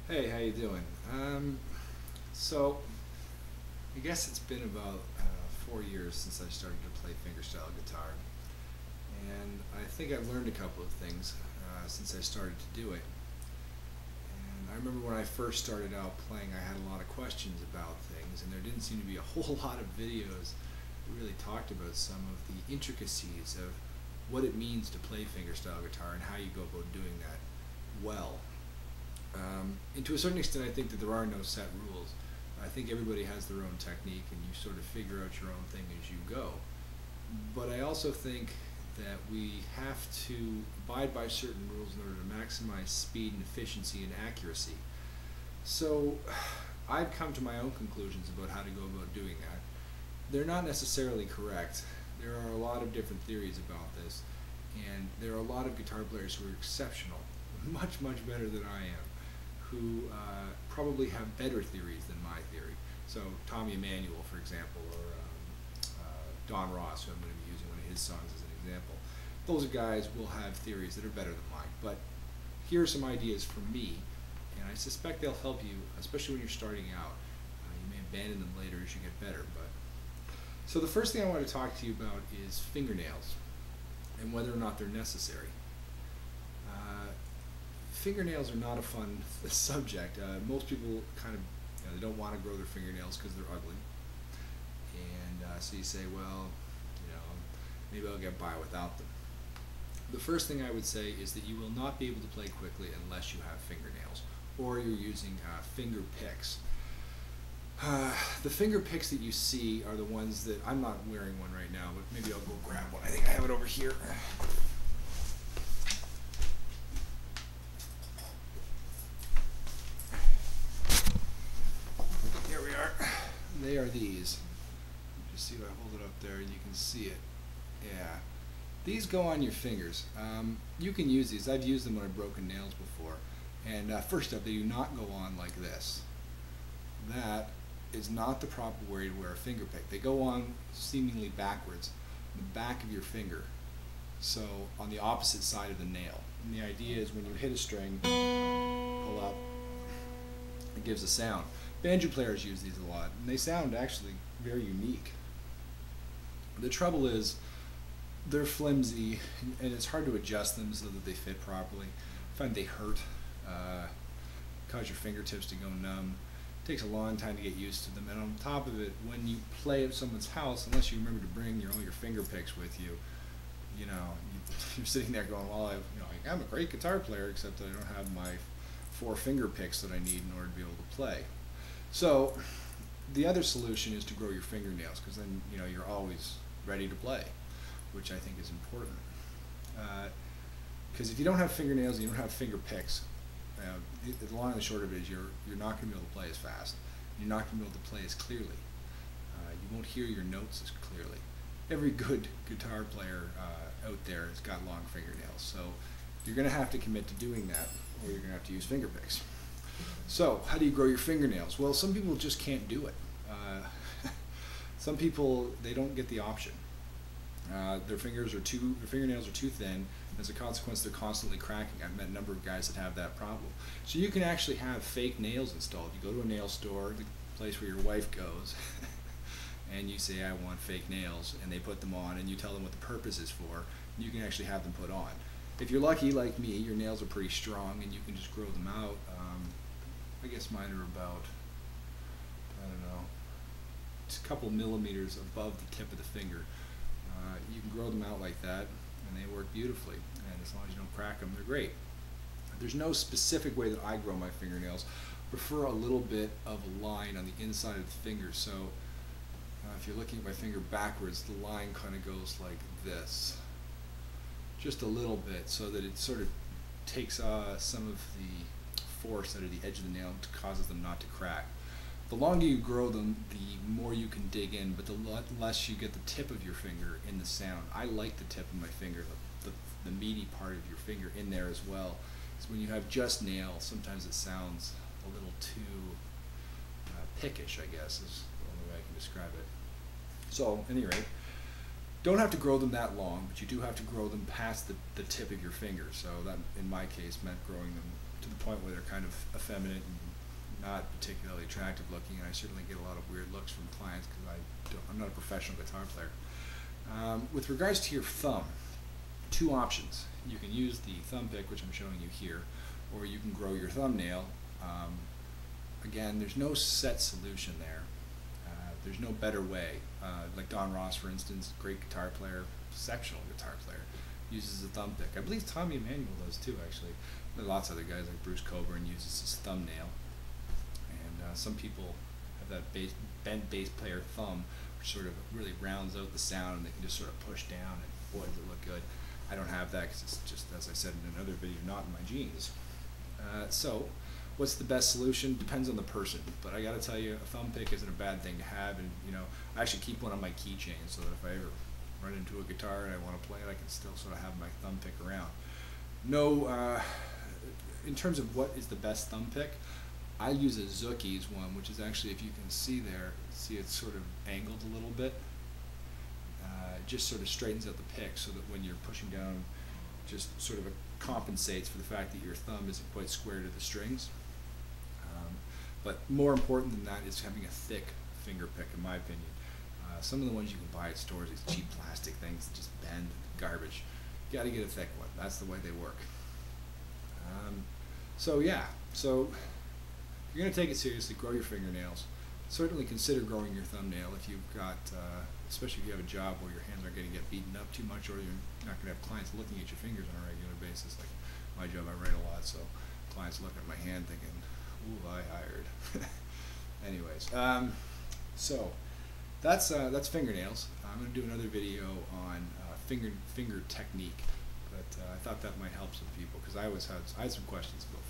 Hey, how you doing? So I guess it's been about 4 years since I started to play fingerstyle guitar, and I think I've learned a couple of things since I started to do it. And I remember when I first started out playing, I had a lot of questions about things, and there didn't seem to be a whole lot of videos that really talked about some of the intricacies of what it means to play fingerstyle guitar and how you go about doing that well. And to a certain extent, I think that there are no set rules. I think everybody has their own technique, and you sort of figure out your own thing as you go. But I also think that we have to abide by certain rules in order to maximize speed and efficiency and accuracy. So I've come to my own conclusions about how to go about doing that. They're not necessarily correct. There are a lot of different theories about this, and there are a lot of guitar players who are exceptional, much, much better than I am, who probably have better theories than my theory. So Tommy Emmanuel, for example, or Don Ross, who I'm going to be using one of his songs as an example. Those guys will have theories that are better than mine, but here are some ideas from me, and I suspect they'll help you, especially when you're starting out. You may abandon them later as you get better. So the first thing I want to talk to you about is fingernails and whether or not they're necessary. Fingernails are not a fun subject. Most people kind of, they don't want to grow their fingernails because they're ugly. And so you say, well, maybe I'll get by without them. The first thing I would say is that you will not be able to play quickly unless you have fingernails, or you're using finger picks. The finger picks that you see are the ones that, I'm not wearing one right now, but maybe I'll go grab one. I think I have it over here. Here we are. They are these. Just see if I hold it up there and you can see it. Yeah. These go on your fingers. You can use these. I've used them when I've broken nails before. And first up, they do not go on like this. That is not the proper way to wear a finger pick. They go on seemingly backwards, on the back of your finger, so on the opposite side of the nail. And the idea is when you hit a string, pull up, it gives a sound. Banjo players use these a lot, and they sound actually very unique. The trouble is they're flimsy, and it's hard to adjust them so that they fit properly. I find they hurt, cause your fingertips to go numb. It takes a long time to get used to them, and on top of it, when you play at someone's house, unless you remember to bring all your finger picks with you, you're sitting there going, well, I'm a great guitar player, except that I don't have my 4 finger picks that I need in order to be able to play. So the other solution is to grow your fingernails, because then you're always ready to play, which I think is important. Because if you don't have fingernails and you don't have finger picks, the long and the short of it is you're not going to be able to play as fast. You're not going to be able to play as clearly. You won't hear your notes as clearly. Every good guitar player out there has got long fingernails, so you're going to have to commit to doing that, or you're going to have to use finger picks. So how do you grow your fingernails? Well, some people just can't do it. Some people, they don't get the option. Their fingernails are too thin. As a consequence, they're constantly cracking. I've met a number of guys that have that problem. So you can actually have fake nails installed. You go to a nail store, the place where your wife goes, and you say, I want fake nails, and they put them on, and you tell them what the purpose is for, and you can actually have them put on. If you're lucky, like me, your nails are pretty strong, and you can just grow them out. I guess mine are about, I don't know, just a couple millimeters above the tip of the finger. You can grow them out like that, and they work beautifully, and as long as you don't crack them, they're great. There's no specific way that I grow my fingernails. I prefer a little bit of a line on the inside of the finger, so if you're looking at my finger backwards, the line kind of goes like this, just a little bit, so that it sort of takes some of the force out of the edge of the nail and causes them not to crack. The longer you grow them, the more you can dig in, but the less you get the tip of your finger in the sound. I like the tip of my finger, the meaty part of your finger in there as well. So when you have just nails, sometimes it sounds a little too pickish, I guess, is the only way I can describe it. So, at any rate, Don't have to grow them that long, but you do have to grow them past the tip of your finger. So that, in my case, meant growing them to the point where they're kind of effeminate and not particularly attractive looking. And I certainly get a lot of weird looks from clients because I'm not a professional guitar player. With regards to your thumb, two options. You can use the thumb pick, which I'm showing you here, or you can grow your thumbnail. Again, there's no set solution there. There's no better way. Like Don Ross, for instance, great guitar player, exceptional guitar player, uses a thumb pick. I believe Tommy Emmanuel does too, actually. There are lots of other guys like Bruce Coburn uses his thumbnail. And some people have that bent bass player thumb, which sort of really rounds out the sound, and they can just sort of push down, and boy, does it look good. I don't have that because it's just, as I said in another video, not in my genes. So, what's the best solution? Depends on the person, but I gotta tell you, a thumb pick isn't a bad thing to have, and I actually keep one on my keychain so that if I ever run into a guitar and I want to play it, I can still sort of have my thumb pick around. No, in terms of what is the best thumb pick, I use a Zookies one, which is actually, if you can see there, see it's sort of angled a little bit. It just sort of straightens out the pick so that when you're pushing down, just sort of compensates for the fact that your thumb isn't quite square to the strings. But more important than that is having a thick finger pick, in my opinion. Some of the ones you can buy at stores, these cheap plastic things that just bend, garbage. You got to get a thick one. That's the way they work. So yeah, so if you're going to take it seriously, grow your fingernails. Certainly consider growing your thumbnail if you've got, especially if you have a job where your hands are going to get beaten up too much, or you're not going to have clients looking at your fingers on a regular basis. Like my job, I write a lot, so clients look at my hand thinking, "Ooh, I hired." Anyways, so that's fingernails. I'm going to do another video on finger technique, but I thought that might help some people because I had some questions about